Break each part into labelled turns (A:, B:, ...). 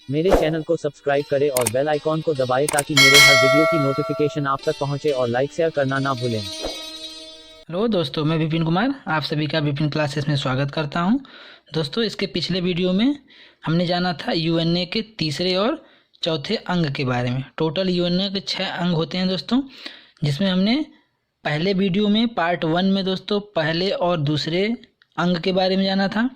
A: मेरे चैनल को सब्सक्राइब करें और बेल आइकॉन को दबाएं ताकि मेरे हर वीडियो की नोटिफिकेशन आप तक पहुंचे और लाइक शेयर करना ना भूलें।
B: हेलो दोस्तों, मैं विपिन कुमार आप सभी का विपिन क्लासेस में स्वागत करता हूं। दोस्तों, इसके पिछले वीडियो में हमने जाना था यूएनए के तीसरे और चौथे अंग के बारे में। टोटल यूएनए के 6 अंग होते हैं दोस्तों, जिसमें हमने पहले वीडियो में पार्ट 1 में दोस्तों पहले और दूसरे अंग के बारे में जाना था।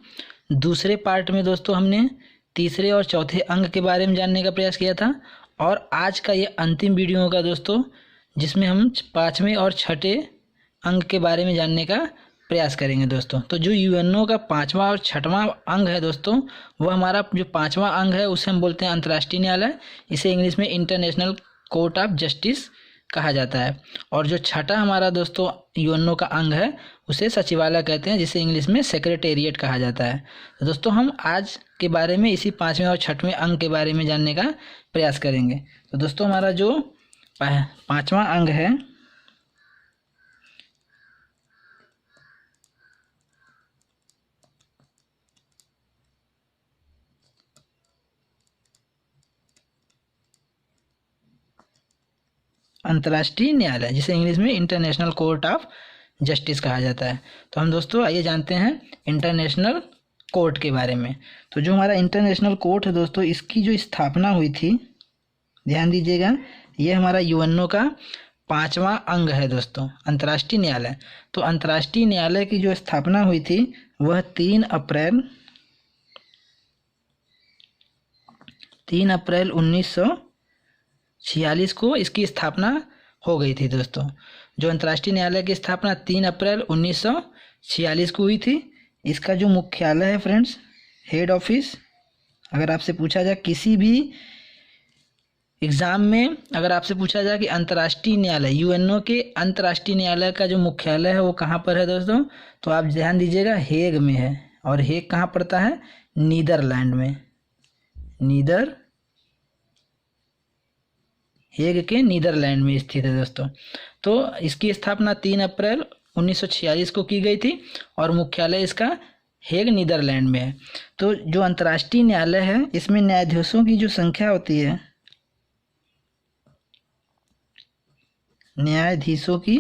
B: दूसरे पार्ट में दोस्तों हमने तीसरे और चौथे अंग के बारे में जानने का प्रयास किया था। और आज का ये अंतिम वीडियो होगा दोस्तों, जिसमें हम पाँचवें और छठे अंग के बारे में जानने का प्रयास करेंगे दोस्तों। तो जो यूएनओ का पांचवा और छठवां अंग है दोस्तों, वह हमारा जो पांचवा अंग है उसे हम बोलते हैं अंतर्राष्ट्रीय न्यायालय। इसे इंग्लिश में इंटरनेशनल कोर्ट ऑफ जस्टिस कहा जाता है। और जो छठा हमारा दोस्तों यूएनओ का अंग है उसे सचिवालय कहते हैं, जिसे इंग्लिश में सेक्रेटेरिएट कहा जाता है। तो दोस्तों, हम आज के बारे में इसी पाँचवें और छठवें अंग के बारे में जानने का प्रयास करेंगे। तो दोस्तों, हमारा जो पाँचवा अंग है अंतर्राष्ट्रीय न्यायालय, जिसे इंग्लिश में इंटरनेशनल कोर्ट ऑफ जस्टिस कहा जाता है। तो हम दोस्तों आइए जानते हैं इंटरनेशनल कोर्ट के बारे में। तो जो हमारा इंटरनेशनल कोर्ट है दोस्तों, इसकी जो स्थापना हुई थी, ध्यान दीजिएगा, ये हमारा यूएनओ का पांचवा अंग है दोस्तों, अंतर्राष्ट्रीय न्यायालय। तो अंतर्राष्ट्रीय न्यायालय की जो स्थापना हुई थी वह 3 अप्रैल 1946 को इसकी स्थापना हो गई थी दोस्तों। जो अंतर्राष्ट्रीय न्यायालय की स्थापना 3 अप्रैल 1946 को हुई थी। इसका जो मुख्यालय है फ्रेंड्स, हेड ऑफिस, अगर आपसे पूछा जाए किसी भी एग्ज़ाम में, अगर आपसे पूछा जाए कि अंतर्राष्ट्रीय न्यायालय यूएनओ के अंतर्राष्ट्रीय न्यायालय का जो मुख्यालय है वो कहाँ पर है दोस्तों, तो आप ध्यान दीजिएगा, हेग में है। और हेग कहाँ पड़ता है? नीदरलैंड में। हेग के नीदरलैंड में स्थित है दोस्तों। तो इसकी स्थापना 3 अप्रैल 1946 को की गई थी और मुख्यालय इसका हेग नीदरलैंड में है। तो जो अंतर्राष्ट्रीय न्यायालय है, इसमें न्यायाधीशों की जो संख्या होती है, न्यायाधीशों की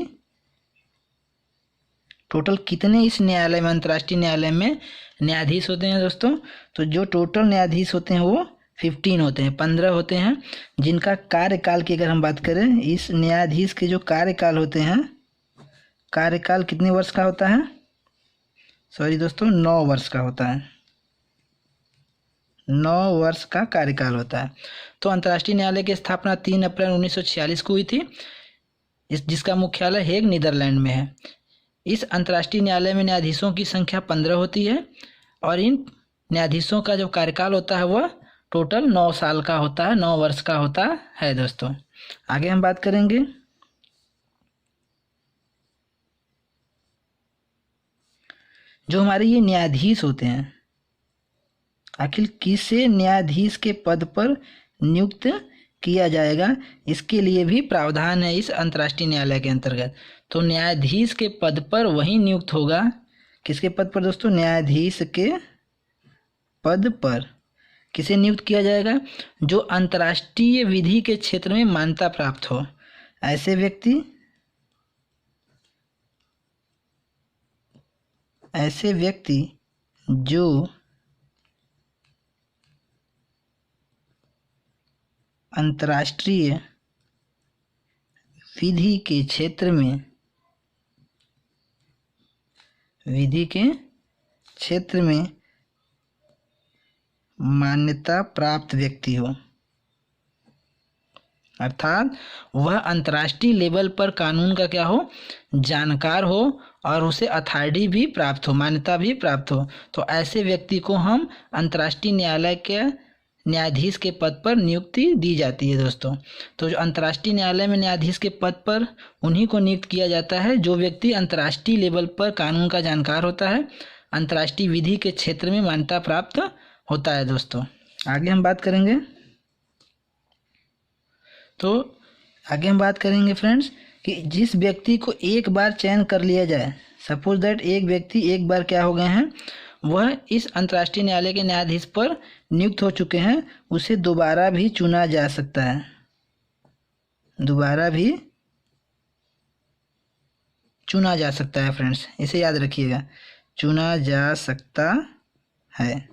B: टोटल कितने इस न्यायालय में, अंतर्राष्ट्रीय न्यायालय में न्यायाधीश होते हैं दोस्तों? तो जो टोटल न्यायाधीश होते हैं वो 15 होते हैं, 15 होते हैं, जिनका कार्यकाल की अगर हम बात करें, इस न्यायाधीश के जो कार्यकाल होते हैं, कार्यकाल कितने वर्ष का होता है? सॉरी दोस्तों, 9 वर्ष का होता है। 9 वर्ष का कार्यकाल होता है। तो अंतर्राष्ट्रीय न्यायालय की स्थापना 3 अप्रैल 1946 को हुई थी, जिसका मुख्यालय हेग नीदरलैंड में है। इस अंतर्राष्ट्रीय न्यायालय में न्यायाधीशों की संख्या 15 होती है और इन न्यायाधीशों का जो कार्यकाल होता है वह टोटल 9 साल का होता है, 9 वर्ष का होता है दोस्तों। आगे हम बात करेंगे जो हमारे ये न्यायाधीश होते हैं, आखिर किसे न्यायाधीश के पद पर नियुक्त किया जाएगा, इसके लिए भी प्रावधान है इस अंतर्राष्ट्रीय न्यायालय के अंतर्गत। तो न्यायाधीश के पद पर वही नियुक्त होगा, किसके पद पर दोस्तों? न्यायाधीश के पद पर किसे नियुक्त किया जाएगा? जो अंतर्राष्ट्रीय विधि के क्षेत्र में मान्यता प्राप्त हो। ऐसे व्यक्ति जो अंतर्राष्ट्रीय विधि के क्षेत्र में मान्यता प्राप्त व्यक्ति हो, अर्थात वह अंतर्राष्ट्रीय लेवल पर कानून का क्या हो, जानकार हो और उसे अथॉरिटी भी प्राप्त हो, मान्यता भी प्राप्त हो। तो ऐसे व्यक्ति को हम अंतर्राष्ट्रीय न्यायालय के न्यायाधीश के पद पर नियुक्ति दी जाती है दोस्तों। तो जो अंतर्राष्ट्रीय न्यायालय में न्यायाधीश के पद पर उन्हीं को नियुक्त किया जाता है जो व्यक्ति अंतर्राष्ट्रीय लेवल पर कानून का जानकार होता है, अंतर्राष्ट्रीय विधि के क्षेत्र में मान्यता प्राप्त होता है दोस्तों। आगे हम बात करेंगे फ्रेंड्स कि जिस व्यक्ति को एक बार चयन कर लिया जाए, सपोज दैट एक व्यक्ति एक बार क्या हो गए हैं, वह इस अंतर्राष्ट्रीय न्यायालय के न्यायाधीश पर नियुक्त हो चुके हैं उसे दोबारा भी चुना जा सकता है, दोबारा भी चुना जा सकता है फ्रेंड्स, इसे याद रखिएगा, चुना जा सकता है।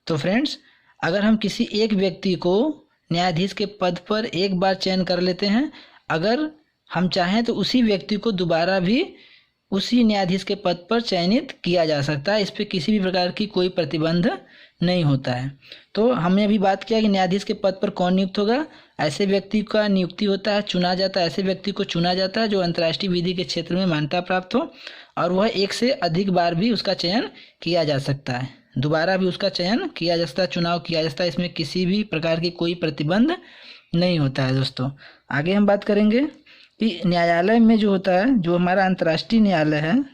B: तो फ्रेंड्स अगर हम किसी एक व्यक्ति को न्यायाधीश के पद पर एक बार चयन कर लेते हैं, अगर हम चाहें तो उसी व्यक्ति को दोबारा भी उसी न्यायाधीश के पद पर चयनित किया जा सकता है, इस पर किसी भी प्रकार की कोई प्रतिबंध नहीं होता है। तो हमने अभी बात किया कि न्यायाधीश के पद पर कौन नियुक्त होगा, ऐसे व्यक्ति का नियुक्ति होता है, चुना जाता है, ऐसे व्यक्ति को चुना जाता है जो अंतर्राष्ट्रीय विधि के क्षेत्र में मान्यता प्राप्त हो और वह एक से अधिक बार भी उसका चयन किया जा सकता है, दोबारा भी उसका चयन किया जा सकता है, चुनाव किया जा सकता है, इसमें किसी भी प्रकार की कोई प्रतिबंध नहीं होता है। दोस्तों आगे हम बात करेंगे कि न्यायालय में जो होता है, जो हमारा अंतर्राष्ट्रीय न्यायालय है,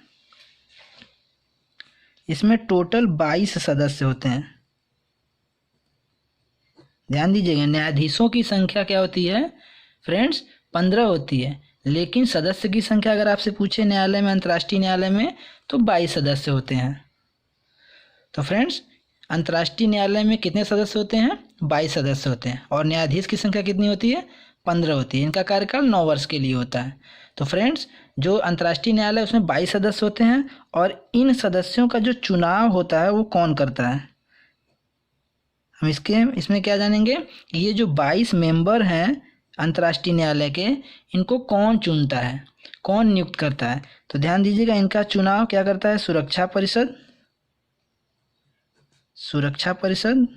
B: इसमें टोटल 22 सदस्य होते हैं। ध्यान दीजिएगा, न्यायाधीशों की संख्या क्या होती है फ्रेंड्स, 15 होती है, लेकिन सदस्य की संख्या अगर आपसे पूछे न्यायालय में, अंतर्राष्ट्रीय न्यायालय में, तो 22 सदस्य होते हैं। तो फ्रेंड्स अंतर्राष्ट्रीय न्यायालय में कितने सदस्य होते हैं, 22 सदस्य होते हैं, और न्यायाधीश की संख्या कितनी होती है, 15 होती है। इनका कार्यकाल 9 वर्ष के लिए होता है। तो फ्रेंड्स जो अंतर्राष्ट्रीय न्यायालय उसमें 22 सदस्य होते हैं, और इन सदस्यों का जो चुनाव होता है वो कौन करता है, हम इसमें क्या जानेंगे, ये जो 22 मेंबर हैं अंतर्राष्ट्रीय न्यायालय के, इनको कौन चुनता है, कौन नियुक्त करता है। तो ध्यान दीजिएगा, इनका चुनाव क्या करता है, सुरक्षा परिषद, सुरक्षा परिषद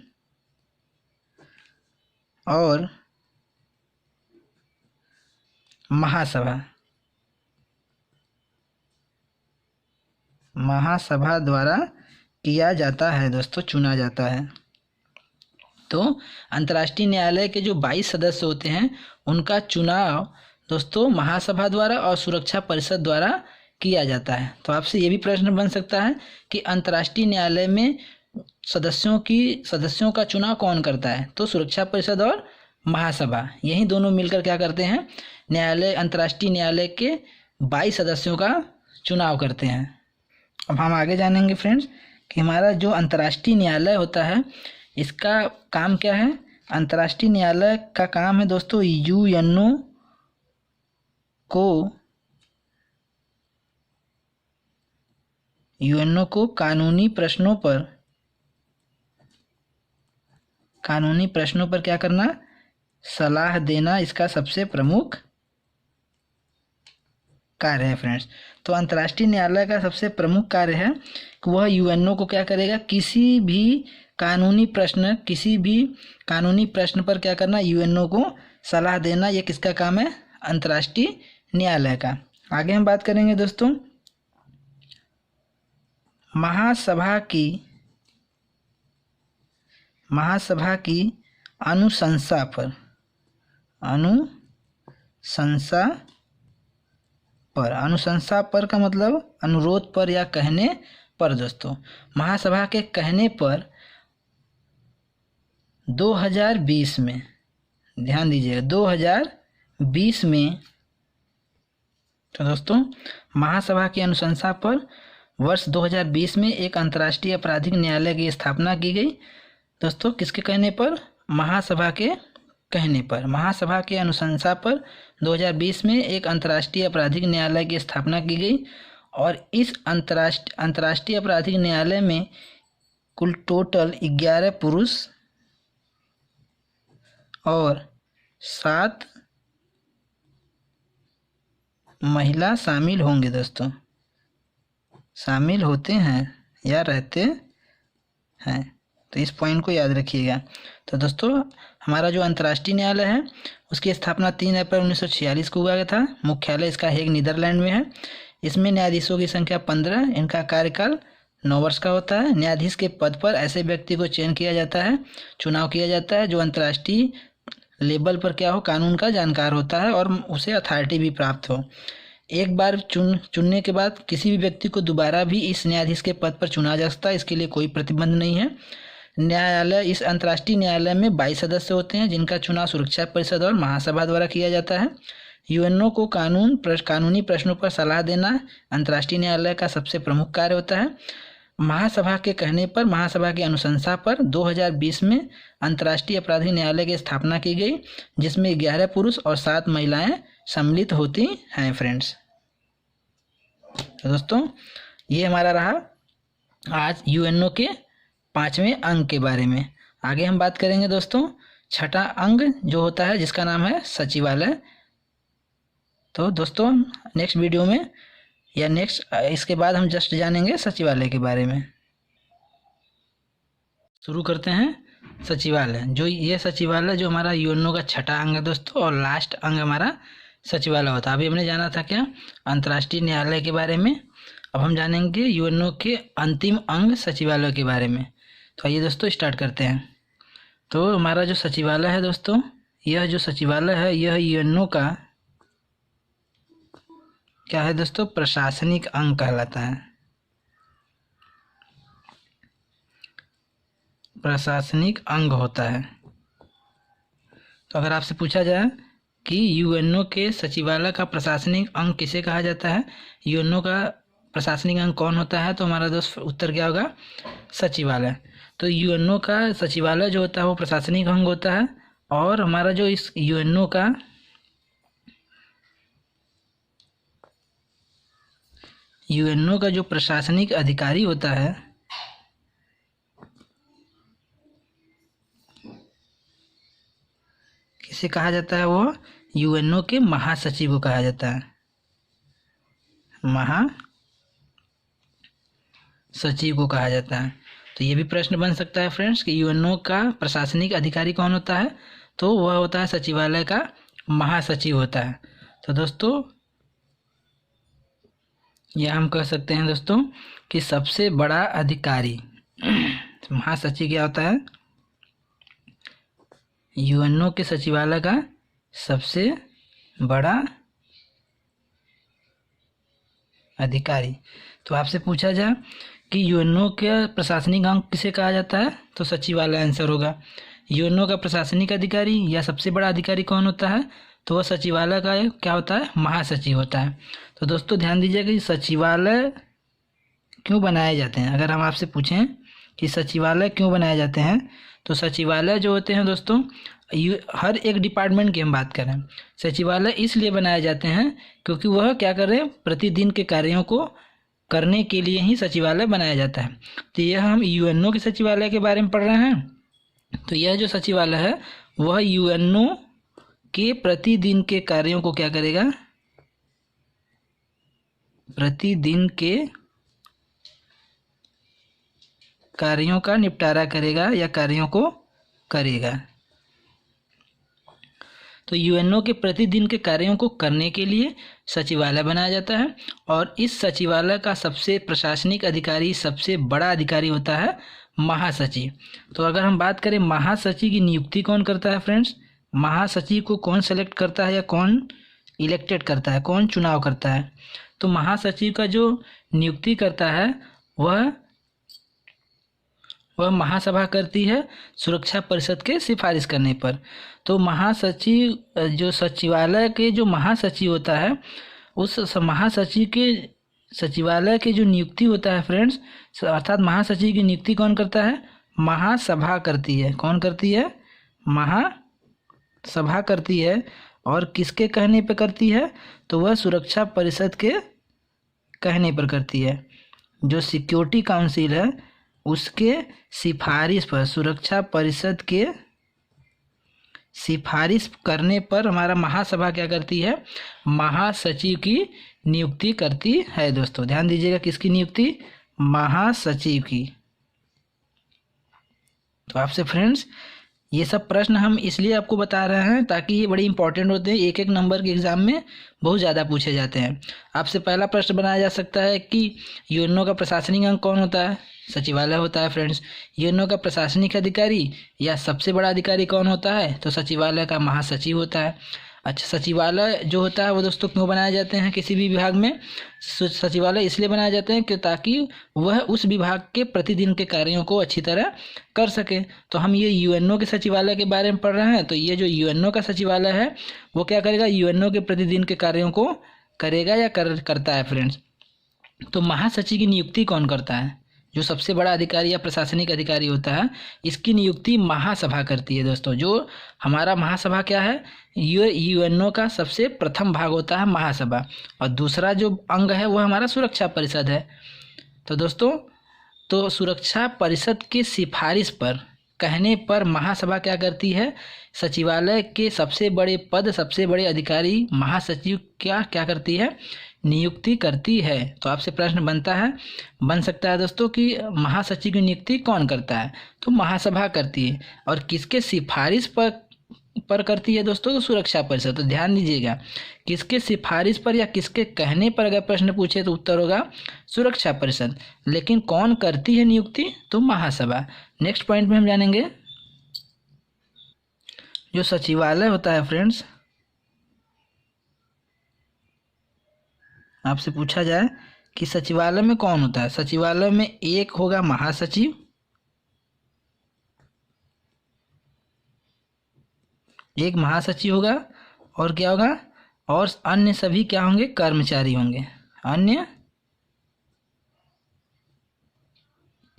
B: और महासभा, महासभा द्वारा किया जाता है दोस्तों, चुना जाता है। तो अंतर्राष्ट्रीय न्यायालय के जो 22 सदस्य होते हैं उनका चुनाव दोस्तों महासभा द्वारा और सुरक्षा परिषद द्वारा किया जाता है। तो आपसे ये भी प्रश्न बन सकता है कि अंतर्राष्ट्रीय न्यायालय में सदस्यों का चुनाव कौन करता है, तो सुरक्षा परिषद और महासभा, यही दोनों मिलकर क्या करते हैं, न्यायालय, अंतर्राष्ट्रीय न्यायालय के 22 सदस्यों का चुनाव करते हैं। अब हम आगे जानेंगे फ्रेंड्स कि हमारा जो अंतर्राष्ट्रीय न्यायालय होता है इसका काम क्या है। अंतर्राष्ट्रीय न्यायालय का काम है दोस्तों यूएनओ को कानूनी प्रश्नों पर क्या करना, सलाह देना, इसका सबसे प्रमुख कार्य है फ्रेंड्स। तो अंतर्राष्ट्रीय न्यायालय का सबसे प्रमुख कार्य है कि वह यूएनओ को क्या करेगा, किसी भी कानूनी प्रश्न पर क्या करना, यूएनओ को सलाह देना, ये किसका काम है, अंतर्राष्ट्रीय न्यायालय का। आगे हम बात करेंगे दोस्तों महासभा की अनुशंसा पर का मतलब अनुरोध पर या कहने पर दोस्तों, महासभा के कहने पर 2020 में, ध्यान दीजिएगा 2020 में, तो दोस्तों महासभा की अनुशंसा पर वर्ष 2020 में एक अंतर्राष्ट्रीय आपराधिक न्यायालय की स्थापना की गई दोस्तों। किसके कहने पर, महासभा के कहने पर, महासभा के अनुशंसा पर 2020 में एक अंतर्राष्ट्रीय आपराधिक न्यायालय की स्थापना की गई, और इस अंतर्राष्ट्रीय आपराधिक न्यायालय में कुल टोटल 11 पुरुष और 7 महिला शामिल होंगे दोस्तों, शामिल होते हैं या रहते हैं। तो इस पॉइंट को याद रखिएगा। तो दोस्तों हमारा जो अंतर्राष्ट्रीय न्यायालय है उसकी स्थापना 3 अप्रैल 1946 को हुआ था। मुख्यालय इसका हेग नीदरलैंड में है। इसमें न्यायाधीशों की संख्या 15, इनका कार्यकाल 9 वर्ष का होता है। न्यायाधीश के पद पर ऐसे व्यक्ति को चयन किया जाता है, चुनाव किया जाता है जो अंतर्राष्ट्रीय लेवल पर क्या हो, कानून का जानकार होता है और उसे अथॉरिटी भी प्राप्त हो। एक बार चुनने के बाद किसी भी व्यक्ति को दोबारा भी इस न्यायाधीश के पद पर चुना जा सकता है, इसके लिए कोई प्रतिबंध नहीं है। न्यायालय, इस अंतर्राष्ट्रीय न्यायालय में 22 सदस्य होते हैं जिनका चुनाव सुरक्षा परिषद और महासभा द्वारा किया जाता है। यूएनओ को कानूनी प्रश्नों पर सलाह देना अंतर्राष्ट्रीय न्यायालय का सबसे प्रमुख कार्य होता है। महासभा के कहने पर, महासभा की अनुशंसा पर 2020 में अंतर्राष्ट्रीय अपराधी न्यायालय की स्थापना की गई, जिसमें 11 पुरुष और 7 महिलाएं सम्मिलित होती हैं फ्रेंड्स। तो दोस्तों ये हमारा रहा आज यूएनओ के 5वें अंग के बारे में। आगे हम बात करेंगे दोस्तों 6ठा अंग जो होता है, जिसका नाम है सचिवालय। तो दोस्तों नेक्स्ट वीडियो में या नेक्स्ट इसके बाद हम जस्ट जानेंगे सचिवालय के बारे में। शुरू करते हैं सचिवालय। जो ये सचिवालय जो हमारा यूएनओ का 6ठा अंग है दोस्तों, और लास्ट अंग हमारा सचिवालय होता है। अभी हमने जाना था क्या, अंतर्राष्ट्रीय न्यायालय के बारे में। अब हम जानेंगे यूएनओ के अंतिम अंग सचिवालय के बारे में। तो आइए दोस्तों स्टार्ट करते हैं। तो हमारा जो सचिवालय है दोस्तों, यह जो सचिवालय है यह यूएनओ का क्या है दोस्तों, प्रशासनिक अंग कहलाता है। प्रशासनिक अंग होता है। तो अगर आपसे पूछा जाए कि यूएनओ के सचिवालय का प्रशासनिक अंग किसे कहा जाता है, यूएनओ का प्रशासनिक अंग कौन होता है, तो हमारा दोस्त उत्तर क्या होगा, सचिवालय। तो यूएनओ का सचिवालय जो होता है वो प्रशासनिक अंग होता है। और हमारा जो इस यूएनओ का जो प्रशासनिक अधिकारी होता है, किसे कहा जाता है, वो यूएनओ के महासचिव को कहा जाता है। महासचिव को कहा जाता है। तो ये भी प्रश्न बन सकता है फ्रेंड्स कि यूएनओ का प्रशासनिक अधिकारी कौन होता है, तो वह होता है सचिवालय का महासचिव होता है। तो दोस्तों यह हम कह सकते हैं दोस्तों कि सबसे बड़ा अधिकारी महासचिव क्या होता है, यूएनओ के सचिवालय का सबसे बड़ा अधिकारी। तो आपसे पूछा जाए कि यूएनओ के प्रशासनिक अंग किसे कहा जाता है, तो सचिवालय आंसर होगा। यूएनओ का प्रशासनिक अधिकारी या सबसे बड़ा अधिकारी कौन होता है, तो वह सचिवालय का क्या होता है, महासचिव होता है। तो दोस्तों ध्यान दीजिएगा कि सचिवालय क्यों बनाए जाते हैं। अगर हम आपसे पूछें कि सचिवालय क्यों बनाए जाते हैं, तो सचिवालय जो होते हैं दोस्तों, हर एक डिपार्टमेंट की हम बात करें, सचिवालय इसलिए बनाए जाते हैं क्योंकि वह क्या कर रहे हैं, प्रतिदिन के कार्यों को करने के लिए ही सचिवालय बनाया जाता है। तो यह हम यूएनओ के सचिवालय के बारे में पढ़ रहे हैं। तो यह जो सचिवालय है वह यूएनओ के प्रतिदिन के कार्यों को क्या करेगा, प्रतिदिन के कार्यों का निपटारा करेगा या कार्यों को करेगा। तो यूएनओ के प्रतिदिन के कार्यों को करने के लिए सचिवालय बनाया जाता है। और इस सचिवालय का सबसे प्रशासनिक अधिकारी, सबसे बड़ा अधिकारी होता है महासचिव। तो अगर हम बात करें महासचिव की नियुक्ति कौन करता है फ्रेंड्स, महासचिव को कौन सेलेक्ट करता है या कौन इलेक्टेड करता है, कौन चुनाव करता है, तो महासचिव का जो नियुक्ति करता है वह महासभा करती है सुरक्षा परिषद के सिफारिश करने पर। तो महासचिव जो सचिवालय के जो महासचिव होता है, उस महासचिव के सचिवालय के जो नियुक्ति होता है फ्रेंड्स, अर्थात महासचिव की नियुक्ति कौन करता है, महासभा करती है। कौन करती है, महासभा करती है। और किसके कहने पर करती है, तो वह सुरक्षा परिषद के कहने पर करती है। जो सिक्योरिटी काउंसिल है उसके सिफारिश पर, सुरक्षा परिषद के सिफारिश करने पर हमारा महासभा क्या करती है, महासचिव की नियुक्ति करती है। दोस्तों ध्यान दीजिएगा, किसकी नियुक्ति, महासचिव की। तो आपसे फ्रेंड्स ये सब प्रश्न हम इसलिए आपको बता रहे हैं ताकि ये बड़े इंपॉर्टेंट होते हैं, एक एक नंबर के एग्जाम में बहुत ज़्यादा पूछे जाते हैं। आपसे पहला प्रश्न बनाया जा सकता है कि यूएनओ का प्रशासनिक अंग कौन होता है, सचिवालय होता है फ्रेंड्स। यूएनओ का प्रशासनिक अधिकारी या सबसे बड़ा अधिकारी कौन होता है, तो सचिवालय का महासचिव होता है। अच्छा, सचिवालय जो होता है वो दोस्तों क्यों बनाए जाते हैं किसी भी विभाग में, सचिवालय इसलिए बनाए जाते हैं कि ताकि वह उस विभाग के प्रतिदिन के कार्यों को अच्छी तरह कर सके। तो हम ये यूएनओ के सचिवालय के बारे में पढ़ रहे हैं, तो ये जो यूएनओ का सचिवालय है वो क्या करेगा, यूएनओ के प्रतिदिन के कार्यों को करेगा या करता है फ्रेंड्स। तो महासचिव की नियुक्ति कौन करता है, जो सबसे बड़ा अधिकारी या प्रशासनिक अधिकारी होता है, इसकी नियुक्ति महासभा करती है दोस्तों। जो हमारा महासभा क्या है, यूएनओ का सबसे प्रथम भाग होता है महासभा, और दूसरा जो अंग है वो हमारा सुरक्षा परिषद है। तो दोस्तों, तो सुरक्षा परिषद की सिफारिश पर कहने पर महासभा क्या करती है, सचिवालय के सबसे बड़े पद, सबसे बड़े अधिकारी महासचिव क्या करती है, नियुक्ति करती है। तो आपसे प्रश्न बन सकता है दोस्तों कि महासचिव की नियुक्ति कौन करता है, तो महासभा करती है। और किसके सिफारिश पर करती है दोस्तों, तो सुरक्षा परिषद। तो ध्यान दीजिएगा, किसके सिफारिश पर या किसके कहने पर अगर प्रश्न पूछे तो उत्तर होगा सुरक्षा परिषद। लेकिन कौन करती है नियुक्ति, तो महासभा। नेक्स्ट पॉइंट में हम जानेंगे, जो सचिवालय होता है फ्रेंड्स, आपसे पूछा जाए कि सचिवालय में कौन होता है, सचिवालय में एक होगा महासचिव, एक महासचिव होगा, और क्या होगा, और अन्य सभी क्या होंगे, कर्मचारी होंगे, अन्य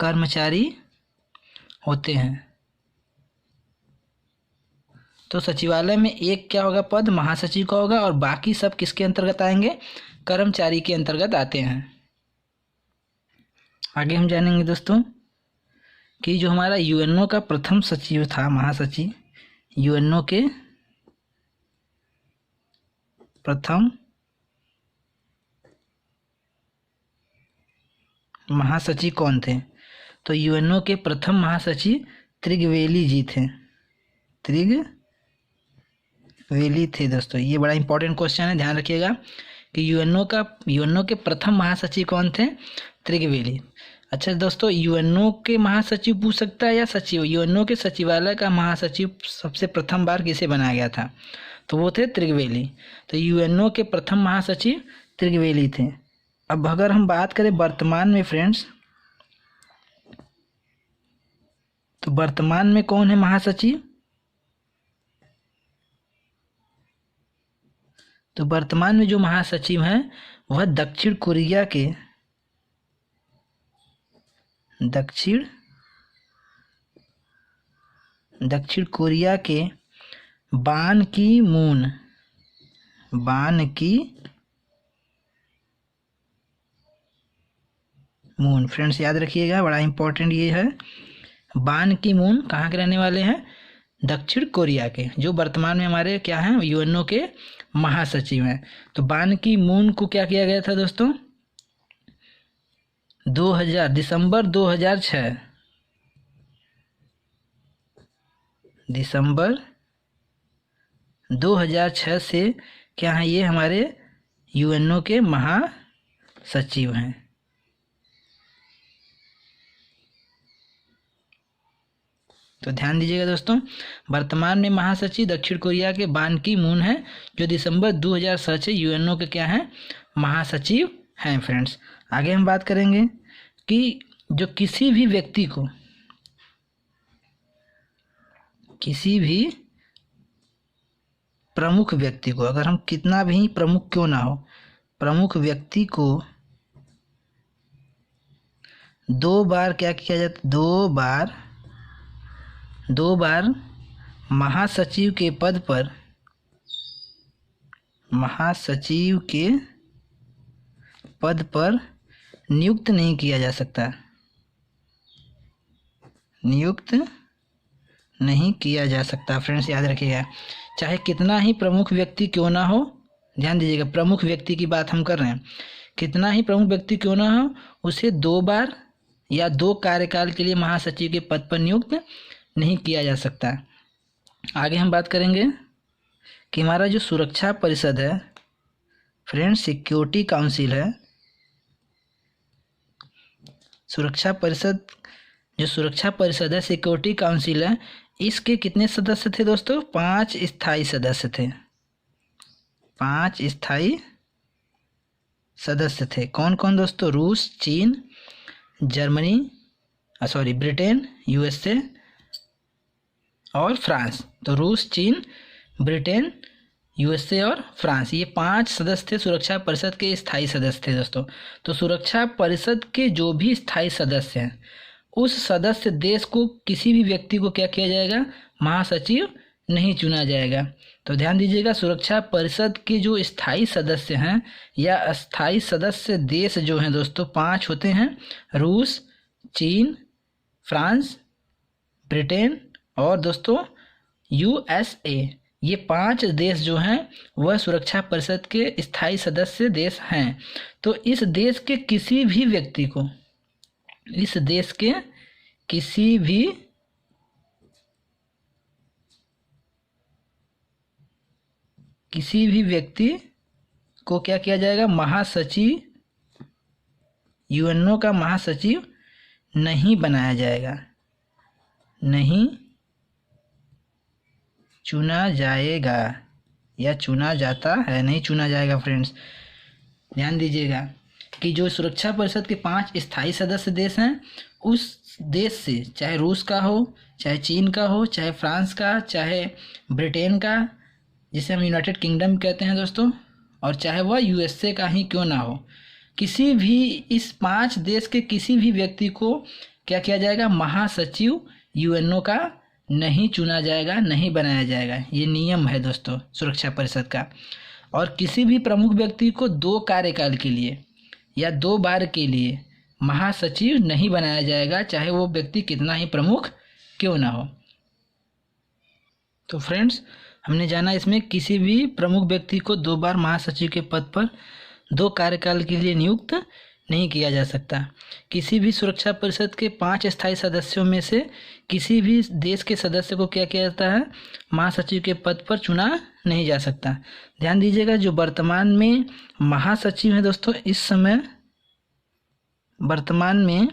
B: कर्मचारी होते हैं। तो सचिवालय में एक क्या होगा, पद महासचिव का होगा, और बाकी सब किसके अंतर्गत आएंगे, कर्मचारी के अंतर्गत आते हैं। आगे हम जानेंगे दोस्तों कि जो हमारा यूएनओ का प्रथम सचिव था, महासचिव, यूएनओ के प्रथम महासचिव कौन थे, तो यूएनओ के प्रथम महासचिव त्रिगवेली जी थे, त्रिगवेली थे दोस्तों। ये बड़ा इंपॉर्टेंट क्वेश्चन है, ध्यान रखिएगा कि यूएनओ के प्रथम महासचिव कौन थे, त्रिगवेली। अच्छा दोस्तों, यूएनओ के महासचिव पूछ सकता है या सचिव, यूएनओ के सचिवालय का महासचिव सबसे प्रथम बार किसे बनाया गया था, तो वो थे त्रिगवेली। तो यूएनओ के प्रथम महासचिव त्रिगवेली थे। अब अगर हम बात करें वर्तमान में फ्रेंड्स, तो वर्तमान में कौन है महासचिव, तो वर्तमान में जो महासचिव हैं वह दक्षिण कोरिया के बान की मून, फ्रेंड्स याद रखिएगा, बड़ा इंपॉर्टेंट ये है। बान की मून कहाँ के रहने वाले हैं, दक्षिण कोरिया के, जो वर्तमान में हमारे क्या हैं, यूएनओ के महासचिव हैं। तो बान की मून को क्या किया गया था दोस्तों, दिसंबर 2006 से क्या है, ये हमारे यूएनओ के महासचिव हैं। तो ध्यान दीजिएगा दोस्तों, वर्तमान में महासचिव दक्षिण कोरिया के बान की मून है, जो दिसंबर 2006 से यूएनओ के क्या हैं, महासचिव हैं फ्रेंड्स। आगे हम बात करेंगे कि जो किसी भी प्रमुख व्यक्ति को, अगर हम कितना भी प्रमुख क्यों ना हो, प्रमुख व्यक्ति को 2 बार क्या किया जाता, 2 बार महासचिव के पद पर नियुक्त नहीं किया जा सकता, फ्रेंड्स याद रखिएगा। चाहे कितना ही प्रमुख व्यक्ति क्यों ना हो, ध्यान दीजिएगा, प्रमुख व्यक्ति की बात हम कर रहे हैं, कितना ही प्रमुख व्यक्ति क्यों ना हो, उसे 2 बार या 2 कार्यकाल के लिए महासचिव के पद पर नियुक्त नहीं किया जा सकता। आगे हम बात करेंगे कि हमारा जो सुरक्षा परिषद है फ्रेंड्स, सिक्योरिटी काउंसिल है, सुरक्षा परिषद है, सिक्योरिटी काउंसिल है, इसके कितने सदस्य थे दोस्तों, 5 स्थायी सदस्य थे, 5 स्थायी सदस्य थे। कौन कौन दोस्तों, रूस, चीन, ब्रिटेन, यूएसए और फ्रांस। तो रूस, चीन, ब्रिटेन, यूएसए और फ्रांस, ये 5 सदस्य थे सुरक्षा परिषद के स्थायी सदस्य थे दोस्तों। तो सुरक्षा परिषद के जो भी स्थायी सदस्य हैं, उस सदस्य देश को किसी भी व्यक्ति को क्या किया जाएगा, महासचिव नहीं चुना जाएगा। तो ध्यान दीजिएगा, सुरक्षा परिषद के जो स्थायी सदस्य हैं या स्थायी सदस्य देश जो हैं दोस्तों 5 होते हैं, रूस, चीन, फ्रांस, ब्रिटेन और दोस्तों यूएसए। ये 5 देश जो हैं वह सुरक्षा परिषद के स्थायी सदस्य देश हैं। तो इस देश के किसी भी व्यक्ति को, इस देश के किसी भी व्यक्ति को क्या किया जाएगा, महासचिव, यूएनओ का महासचिव नहीं बनाया जाएगा, नहीं चुना जाएगा, या चुना जाता है, नहीं चुना जाएगा। फ्रेंड्स ध्यान दीजिएगा कि जो सुरक्षा परिषद के 5 स्थायी सदस्य देश हैं, उस देश से चाहे रूस का हो, चाहे चीन का हो, चाहे फ्रांस का, चाहे ब्रिटेन का, जिसे हम यूनाइटेड किंगडम कहते हैं दोस्तों, और चाहे वह यूएसए का ही क्यों ना हो, किसी भी इस 5 देश के किसी भी व्यक्ति को क्या किया जाएगा, महासचिव यूएनओ का नहीं चुना जाएगा, नहीं बनाया जाएगा। ये नियम है दोस्तों सुरक्षा परिषद का। और किसी भी प्रमुख व्यक्ति को 2 कार्यकाल के लिए या 2 बार के लिए महासचिव नहीं बनाया जाएगा, चाहे वो व्यक्ति कितना ही प्रमुख क्यों ना हो। तो फ्रेंड्स हमने जाना इसमें किसी भी प्रमुख व्यक्ति को 2 बार महासचिव के पद पर 2 कार्यकाल के लिए नियुक्त नहीं किया जा सकता। किसी भी सुरक्षा परिषद के 5 स्थायी सदस्यों में से किसी भी देश के सदस्य को क्या किया जाता है, महासचिव के पद पर चुना नहीं जा सकता। ध्यान दीजिएगा, जो वर्तमान में महासचिव हैं दोस्तों, इस समय वर्तमान में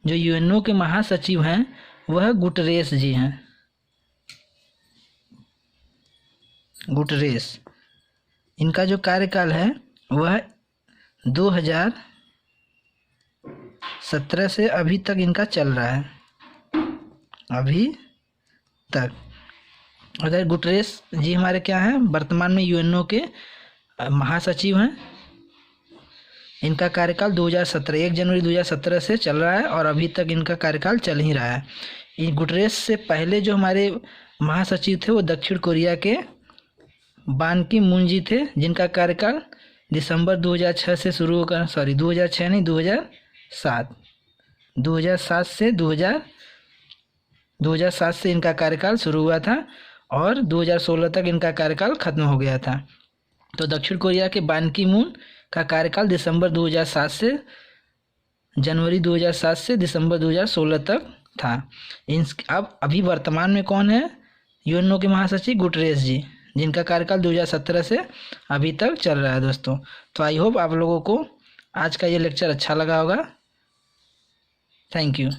B: जो यूएनओ के महासचिव हैं वह गुटरेस जी हैं। गुटरेस, इनका जो कार्यकाल है वह 2017 से अभी तक इनका चल रहा है, अभी तक। अगर गुटरेस जी हमारे क्या हैं, वर्तमान में यूएनओ के महासचिव हैं। इनका कार्यकाल 1 जनवरी 2017 से चल रहा है और अभी तक इनका कार्यकाल चल ही रहा है। इन गुटरेस से पहले जो हमारे महासचिव थे वो दक्षिण कोरिया के बान की मून जी थे, जिनका कार्यकाल दिसंबर 2006 से शुरू होकर 2007 से इनका कार्यकाल शुरू हुआ था और 2016 तक इनका कार्यकाल खत्म हो गया था। तो दक्षिण कोरिया के बान की मून का कार्यकाल दिसंबर 2007 से जनवरी 2007 से दिसंबर 2016 तक था। अब अभी वर्तमान में कौन है, यूएनओ के महासचिव गुटरेस जी, जिनका कार्यकाल 2017 से अभी तक चल रहा है दोस्तों। तो आई होप आप लोगों को आज का ये लेक्चर अच्छा लगा होगा। Thank you.